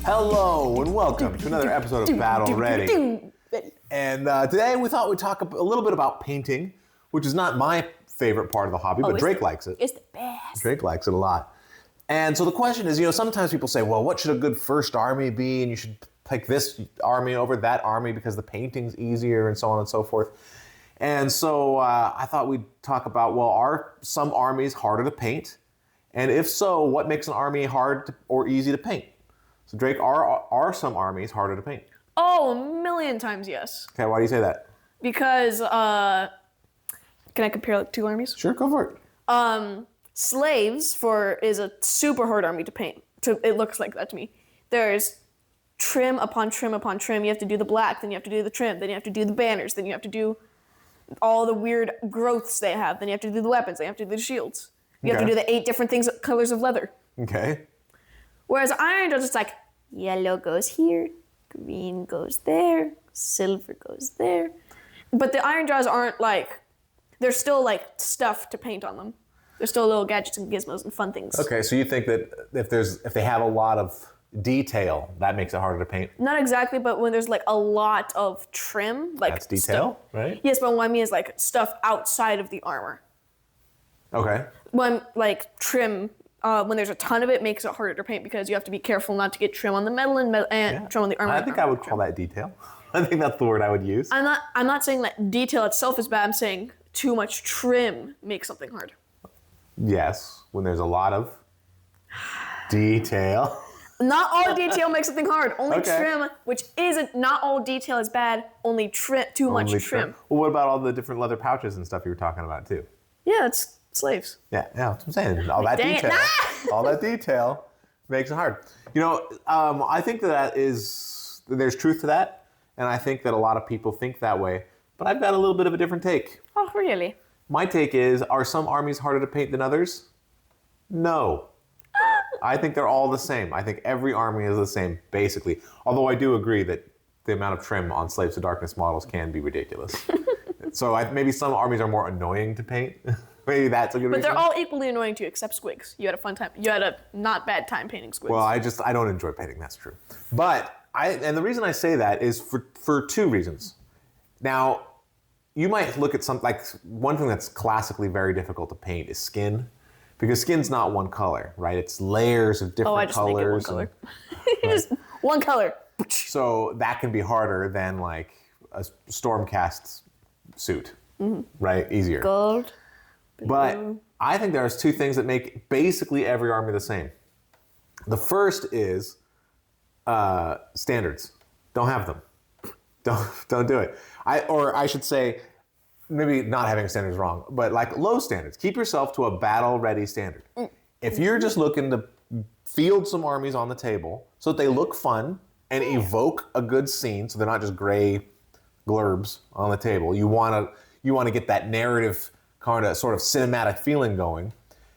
Hello and welcome to another episode of Battle Ready. And today we thought we'd talk a little bit about painting, which is not my favorite part of the hobby, but Drake likes it. It's the best. Drake likes it a lot. And so the question is, sometimes people say, well, what should a good first army be? And you should pick this army over that army because the painting's easier and so on and so forth. And so I thought we'd talk about, well, are some armies harder to paint? And if so, what makes an army hard or easy to paint? So Drake, are some armies harder to paint? Oh, a million times yes. Okay, why do you say that? Because, can I compare like two armies? Sure, go for it. Slaves is a super hard army to paint. It looks like that to me. There's trim upon trim upon trim. You have to do the black, then you have to do the trim, then you have to do the banners, then you have to do all the weird growths they have, then you have to do the weapons, then you have to do the shields. You have to do the 8 different colors of leather. Okay. Whereas Iron Judge is like, yellow goes here, green goes there, silver goes there. But the Iron Jaws aren't like, they're still like stuff to paint on them. There's still little gadgets and gizmos and fun things. Okay, so you think that if they have a lot of detail, that makes it harder to paint? Not exactly, but when there's like a lot of trim, like that's detail, right? Yes, but what I mean is like stuff outside of the armor. Okay. When like trim, when there's a ton of it, makes it harder to paint because you have to be careful not to get trim on the metal and trim on the armor. I think I would call that detail. I think that's the word I would use. I'm not saying that detail itself is bad. I'm saying too much trim makes something hard. Yes, when there's a lot of detail. Not all detail makes something hard. Only Okay. trim, which isn't, not all detail is bad. Only too much trim. Well, what about all the different leather pouches and stuff you were talking about too? Yeah, it's slaves. Yeah, that's what I'm saying. All that Dang it. detail, all that detail makes it hard. I think there's truth to that, and I think that a lot of people think that way. But I've got a little bit of a different take. Oh, really? My take is, are some armies harder to paint than others? No. I think they're all the same. I think every army is the same, basically. Although I do agree that the amount of trim on Slaves to Darkness models can be ridiculous. So maybe some armies are more annoying to paint. Maybe that's a good reason. But they're all equally annoying to you, except Squigs. You had a fun time. You had a not bad time painting Squigs. Well, I don't enjoy painting, that's true. But, and the reason I say that is for two reasons. Now, you might look at one thing that's classically very difficult to paint is skin. Because skin's not one color, right? It's layers of different colors. Make it one color. Just one color. So that can be harder than like a Stormcast suit, right? Easier. Gold. But I think there's two things that make basically every army the same. The first is standards. Don't have them. Don't do it. I should say, maybe not having standards wrong, but like low standards. Keep yourself to a battle-ready standard. If you're just looking to field some armies on the table so that they look fun and evoke a good scene, so they're not just gray glurbs on the table. You want to get that narrative kind of sort of cinematic feeling going.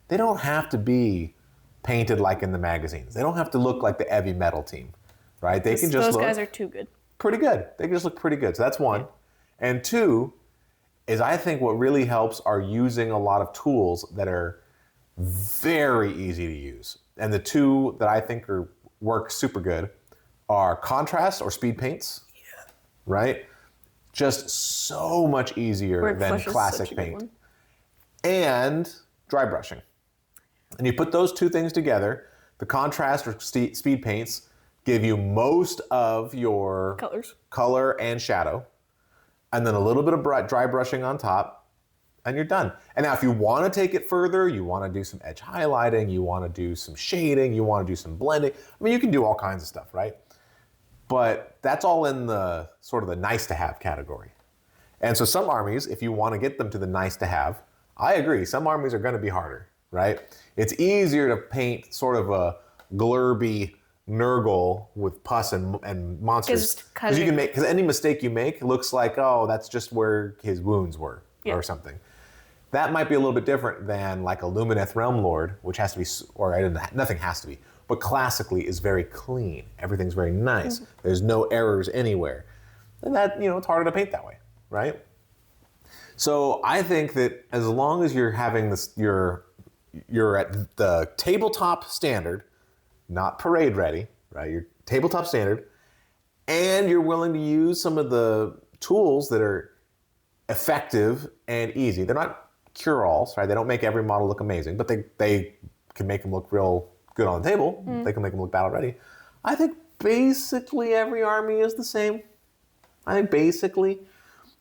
They don't have to be painted like in the magazines. They don't have to look like the heavy metal team, right? They can just those look guys are too good. Pretty good. They can just look pretty good. So that's one. And two is I think what really helps are using a lot of tools that are very easy to use. And the two that I think work super good are contrast or speed paints, right? Just so much easier than classic paint. And dry brushing. And you put those two things together, the contrast or speed paints give you most of your color and shadow, and then a little bit of dry brushing on top, and you're done. And now if you want to take it further, you want to do some edge highlighting, you want to do some shading, you want to do some blending. I mean, you can do all kinds of stuff, right? But that's all in the sort of the nice to have category. And so some armies, if you want to get them to the nice to have, I agree, some armies are going to be harder, right? It's easier to paint sort of a glurby Nurgle with pus and monsters. Because any mistake you make looks like, oh, that's just where his wounds were or something. That might be a little bit different than like a Lumineth Realm Lord, which has to be, nothing has to be, but classically is very clean. Everything's very nice. There's no errors anywhere. And that, it's harder to paint that way, right? So I think that as long as you're having this, you're at the tabletop standard, not parade ready, right? tabletop standard, and you're willing to use some of the tools that are effective and easy. They're not cure-alls, right? They don't make every model look amazing, but they can make them look real good on the table. They can make them look battle ready. I think basically every army is the same. I think basically.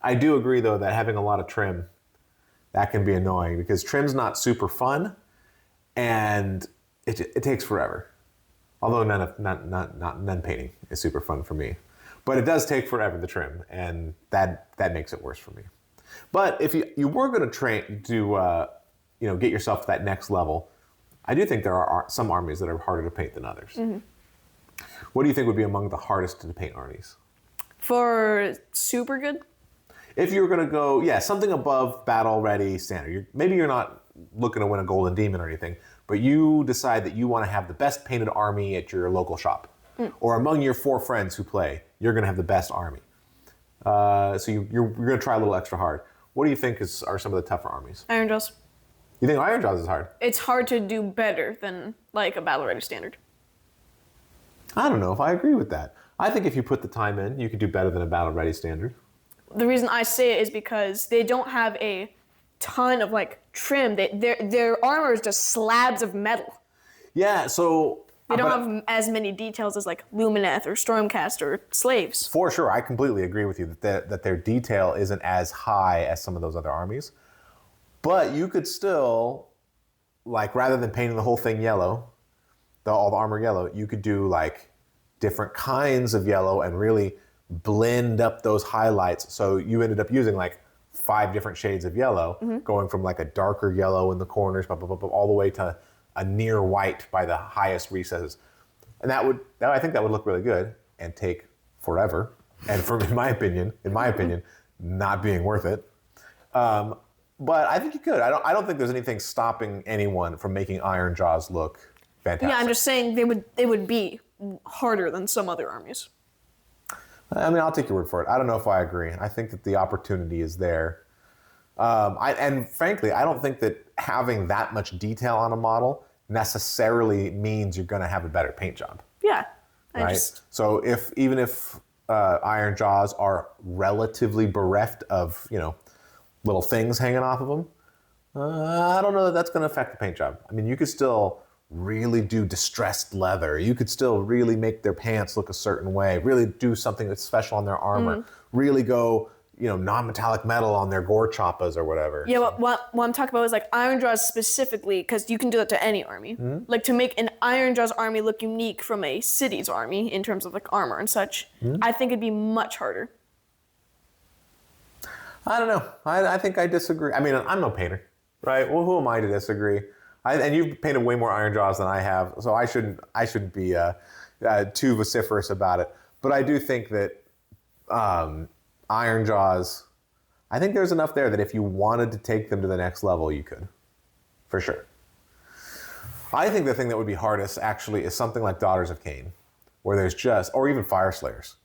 I do agree though that having a lot of trim, that can be annoying because trim's not super fun, and it takes forever. Although none painting is super fun for me, but it does take forever to trim, and that makes it worse for me. But if you were going to train to get yourself to that next level, I do think there are some armies that are harder to paint than others. What do you think would be among the hardest to paint armies? For super good? If you were going to go, something above battle ready standard. Maybe you're not looking to win a golden demon or anything, but you decide that you want to have the best painted army at your local shop. Or among your 4 friends who play, you're going to have the best army. So you're going to try a little extra hard. What do you think are some of the tougher armies? Iron Jaws. You think Iron Jaws is hard? It's hard to do better than like a battle ready standard. I don't know if I agree with that. I think if you put the time in, you could do better than a battle ready standard. The reason I say it is because they don't have a ton of like trim. Their armor is just slabs of metal. Yeah, so they don't have as many details as like Lumineth or Stormcast or Slaves. For sure, I completely agree with you that their detail isn't as high as some of those other armies. But you could still, like, rather than painting the whole thing yellow, all the armor yellow, you could do like different kinds of yellow and really blend up those highlights. So you ended up using like 5 different shades of yellow, going from like a darker yellow in the corners, all the way to a near white by the highest recesses. And I think that would look really good and take forever. And in my opinion, not being worth it. But I think you could. I don't think there's anything stopping anyone from making Iron Jaws look fantastic. Yeah, I'm just saying they would be harder than some other armies. I mean, I'll take your word for it. I don't know if I agree. I think that the opportunity is there. And frankly, I don't think that having that much detail on a model necessarily means you're going to have a better paint job. Yeah. So even if Iron Jaws are relatively bereft of, little things hanging off of them, I don't know that that's going to affect the paint job. I mean, you could still really do distressed leather. You could still really make their pants look a certain way, really do something that's special on their armor, really go, non-metallic metal on their gore choppas or whatever. Yeah, what I'm talking about is like Iron Jaws specifically, because you can do that to any army. Like to make an Iron Jaws army look unique from a city's army in terms of like armor and such, I think it'd be much harder. I don't know. I think I disagree. I mean, I'm no painter, right? Well, who am I to disagree? And you've painted way more Iron Jaws than I have, so I shouldn't be too vociferous about it. But I do think that Iron Jaws, I think there's enough there that if you wanted to take them to the next level, you could, for sure. I think the thing that would be hardest actually is something like Daughters of Cain, where there's just, or even Fire Slayers,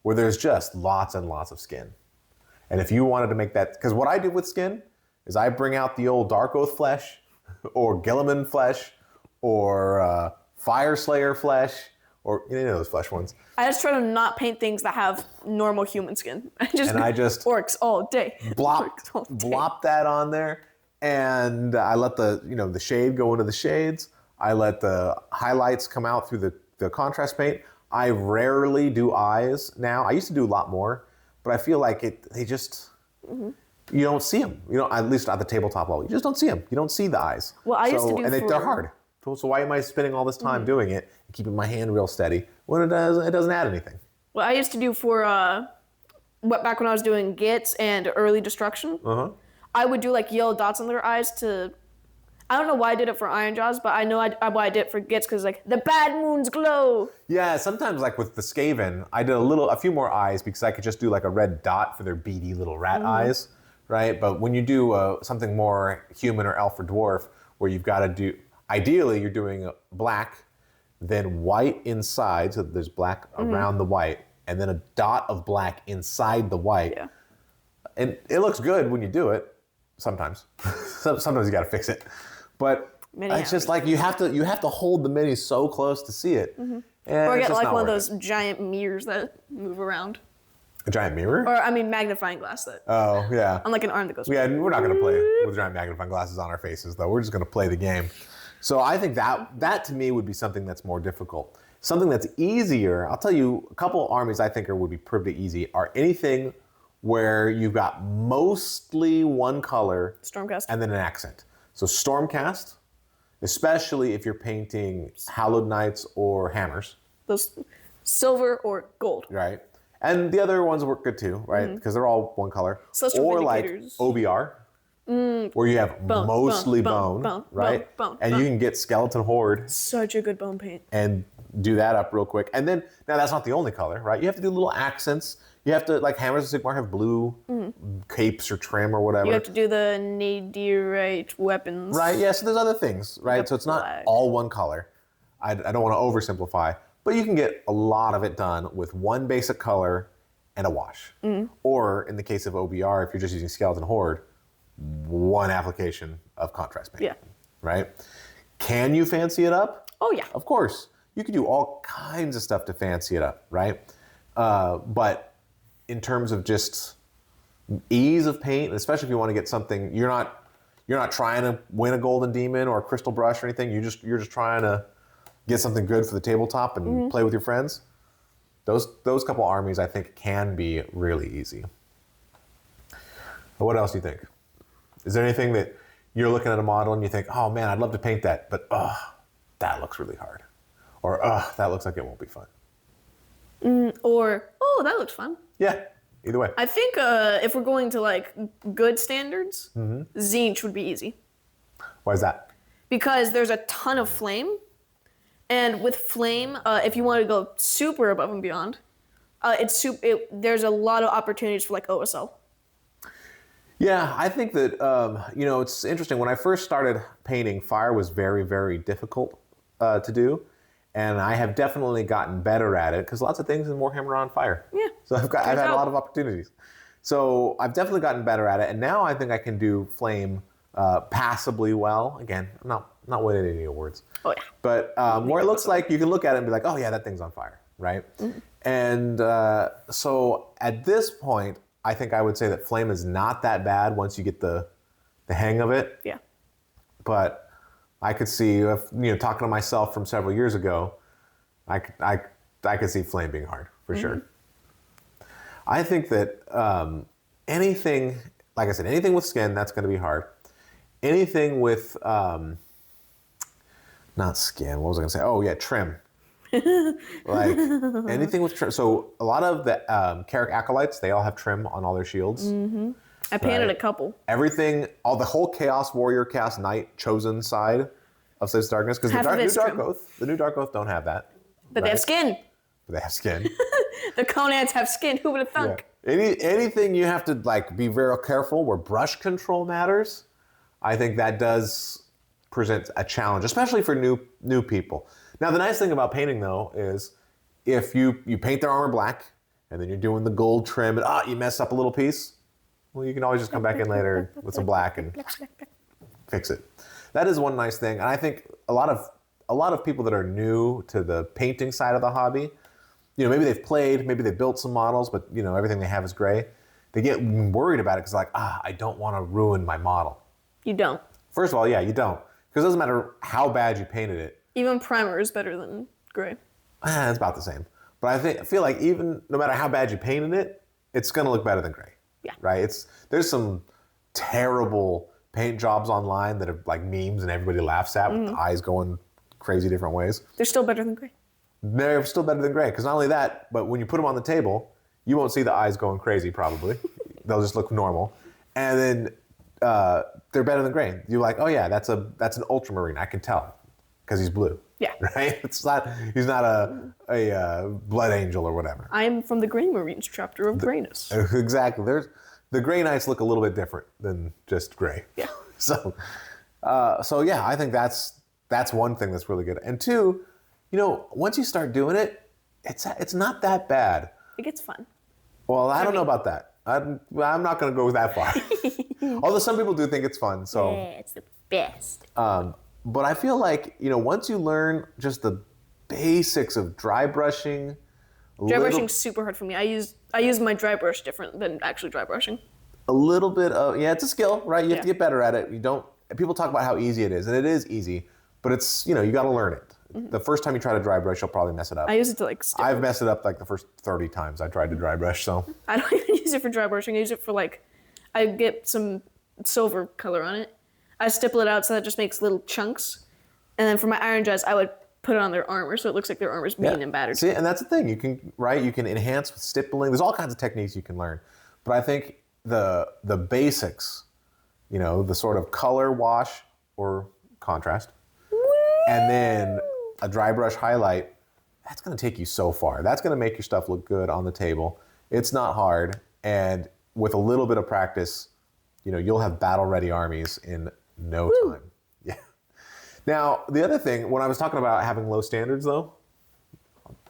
where there's just lots and lots of skin. And if you wanted to make that, because what I do with skin is I bring out the old Dark Oath flesh, or Gilliman flesh, or Fire Slayer flesh, or those flesh ones. I just try to not paint things that have normal human skin. I just orcs all day. Blop that on there, and I let the shade go into the shades. I let the highlights come out through the contrast paint. I rarely do eyes now. I used to do a lot more, but I feel like they just, you don't see them. At least at the tabletop level, you just don't see them. You don't see the eyes. Well, I used to do they're hard. So why am I spending all this time doing it and keeping my hand real steady when it doesn't add anything? Well, I used to do for back when I was doing Gits and Early Destruction. I would do like yellow dots on their eyes to. I don't know why I did it for Iron Jaws, but I know why I did it for Gits because like the bad moons glow. Yeah, sometimes like with the Skaven, I did a few more eyes because I could just do like a red dot for their beady little rat eyes, right? But when you do something more human or elf or dwarf, where you've got to do, ideally you're doing black, then white inside, so there's black around the white, and then a dot of black inside the white. Yeah. And it looks good when you do it. Sometimes, sometimes you got to fix it. But it's just like you have to hold the mini so close to see it. Or it's get just like not one of worth those giant mirrors that move around. A giant mirror? Or, I mean, magnifying glass that. Oh, yeah. On like an arm that goes. Yeah, we're not going to play with giant magnifying glasses on our faces, though. We're just going to play the game. So I think that to me would be something that's more difficult. Something that's easier, I'll tell you, a couple armies I think would be pretty easy are anything where you've got mostly one color Stormcast. and then an accent. So Stormcast, especially if you're painting Hallowed Knights or Hammers. Those silver or gold. Right. And the other ones work good too, right? Because they're all one color. Celestial Or like Vindicators. OBR, where you have mostly bone, right? bone, and you can get Skeleton Horde Such a good bone paint. and do that up real quick. And then, now that's not the only color, right? You have to do little accents. You have to, like Hammers of Sigmar have blue capes or trim or whatever. You have to do the nadirite weapons. Right, yeah, so there's other things, right? Yep, So it's not black. all one color. I don't want to oversimplify, but you can get a lot of it done with one basic color and a wash. Or in the case of OBR, if you're just using Skeleton Horde, one application of contrast paint. Yeah. Right? Can you fancy it up? Oh, yeah. Of course. You can do all kinds of stuff to fancy it up, right? But in terms of just ease of paint, especially if you want to get something, you're not trying to win a golden demon or a crystal brush or anything. You're just trying to get something good for the tabletop and play with your friends. Those couple armies I think can be really easy. But what else do you think? Is there anything that you're looking at a model and you think, oh man, I'd love to paint that, but that looks really hard, or that looks like it won't be fun? Or, oh, that looks fun. Yeah, either way. I think if we're going to like good standards, Zinch would be easy. Why is that? Because there's a ton of flame. And with flame, if you want to go super above and beyond, there's a lot of opportunities for like OSL. Yeah, I think that, it's interesting. When I first started painting, fire was very, very difficult to do. And I have definitely gotten better at it because lots of things in Warhammer are on fire. Yeah. So I've had a lot of opportunities. So I've definitely gotten better at it. And now I think I can do flame passably well. Again, I'm not winning any awards. Oh, yeah. But where it looks like you can look at it and be like, oh, yeah, that thing's on fire, right? And so at this point, I think I would say that flame is not that bad once you get the hang of it. Yeah. But I could see, talking to myself from several years ago, I could see flame being hard, for sure. I think that anything, like I said, anything with skin, that's going to be hard. Anything with, not skin, what was I going to say? Oh, yeah, trim. Like anything with trim. So a lot of the Carrick Acolytes, they all have trim on all their shields. I painted a couple. Everything, the whole Chaos Warrior, Chaos Knight chosen side of Slaves of Darkness, because the new Dark Oath don't have that. But they have skin. They have skin. The Conans have skin. Who would have thunk? Yeah. Anything you have to like be very careful where brush control matters. I think that does present a challenge, especially for new people. Now, the nice thing about painting though is if you paint their armor black and then you're doing the gold trim and you mess up a little piece, well, you can always just come back in later with some black and fix it. That is one nice thing. And I think a lot of people that are new to the painting side of the hobby, maybe they've played, maybe they've built some models, but everything they have is gray. They get worried about it because I don't want to ruin my model. You don't. First of all, yeah, you don't. Because it doesn't matter how bad you painted it. Even primer is better than gray. It's about the same. But I feel like even no matter how bad you painted it, it's going to look better than gray. Yeah. Right? There's some terrible paint jobs online that are like memes and everybody laughs at with the eyes going crazy different ways. They're still better than gray. They're still better than gray. Because not only that, but when you put them on the table, you won't see the eyes going crazy probably. They'll just look normal. And then they're better than gray. You're like, oh yeah, that's an ultramarine. I can tell because he's blue. Yeah. Right? He's not a blood angel or whatever. I'm from the Grey Marines chapter of grayness. Exactly. The Grey Knights look a little bit different than just gray. Yeah. So yeah, I think that's one thing that's really good. And two, once you start doing it, it's not that bad. It gets fun. Well, I don't know about that. I'm not going to go that far. Although some people do think it's fun. So yeah, it's the best. But I feel like, once you learn just the basics of dry brushing. Dry brushing's super hard for me. I use my dry brush different than actually dry brushing. A little bit of, yeah, it's a skill, right? You have to get better at it. People talk about how easy it is, and it is easy, but it's, you got to learn it. Mm-hmm. The first time you try to dry brush, you'll probably mess it up. I use it to I've messed it up like the first 30 times I tried to dry brush, so. I don't even use it for dry brushing. I use it for I get some silver color on it. I stipple it out so that it just makes little chunks. And then for my iron dries, I would put it on their armor so it looks like their armor's beaten and battered. See, and that's the thing. You can enhance with stippling. There's all kinds of techniques you can learn. But I think the basics, the sort of color wash or contrast, and then a dry brush highlight, that's going to take you so far. That's going to make your stuff look good on the table. It's not hard. And with a little bit of practice, you'll have battle-ready armies in no time. Yeah. Now, the other thing, when I was talking about having low standards, though,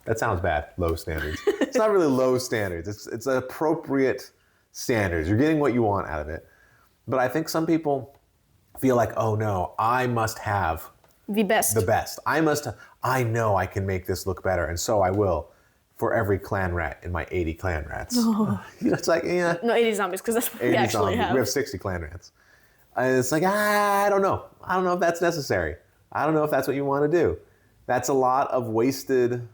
that sounds bad, low standards. It's not really low standards. It's appropriate standards. You're getting what you want out of it. But I think some people feel like, oh no, I must have the best. I know I can make this look better, and so I will for every clan rat in my 80 clan rats. Oh. It's like, yeah. No, 80 zombies, because that's what we actually zombies. have. We have 60 clan rats. And it's like, I don't know. I don't know if that's necessary. I don't know if that's what you want to do. That's a lot of wasted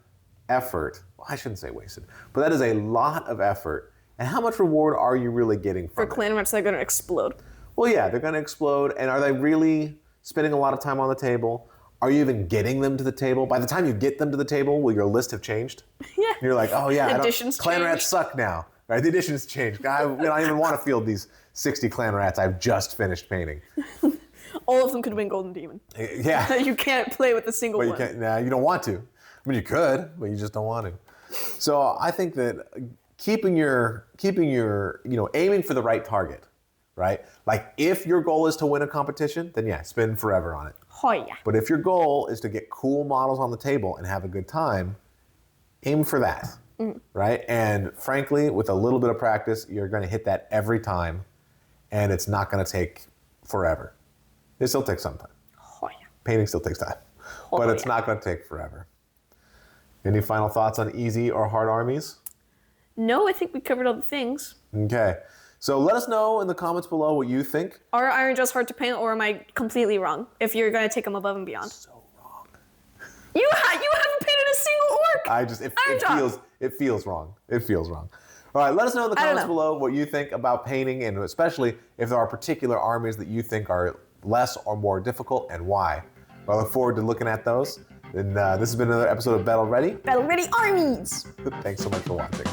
effort. Well, I shouldn't say wasted, but that is a lot of effort. And how much reward are you really getting from it? For clan rats, they're going to explode. Well, yeah, they're going to explode. And are they really spending a lot of time on the table? Are you even getting them to the table? By the time you get them to the table, will your list have changed? Yeah. And you're like, oh yeah, clan rats changed. suck now. Right? The additions changed. I don't even want to field these 60 clan rats I've just finished painting. All of them could have been Golden Demon. Yeah. You can't play with a single one. You don't want to. I mean, you could, but you just don't want to. So I think that keeping your aiming for the right target, right? Like if your goal is to win a competition, then yeah, spend forever on it. Oh yeah. But if your goal is to get cool models on the table and have a good time, aim for that, right? And frankly, with a little bit of practice, you're going to hit that every time, and it's not going to take forever. It still takes some time. Oh yeah. Painting still takes time, but it's not going to take forever. Any final thoughts on easy or hard armies? No, I think we covered all the things. Okay. So let us know in the comments below what you think. Are iron gels hard to paint, or am I completely wrong? If you're going to take them above and beyond. So wrong. You haven't painted a single orc. It feels wrong. It feels wrong. All right, let us know in the comments below what you think about painting, and especially if there are particular armies that you think are less or more difficult, and why. I look forward to looking at those. And this has been another episode of Battle Ready. Battle Ready Armies. Thanks so much for watching.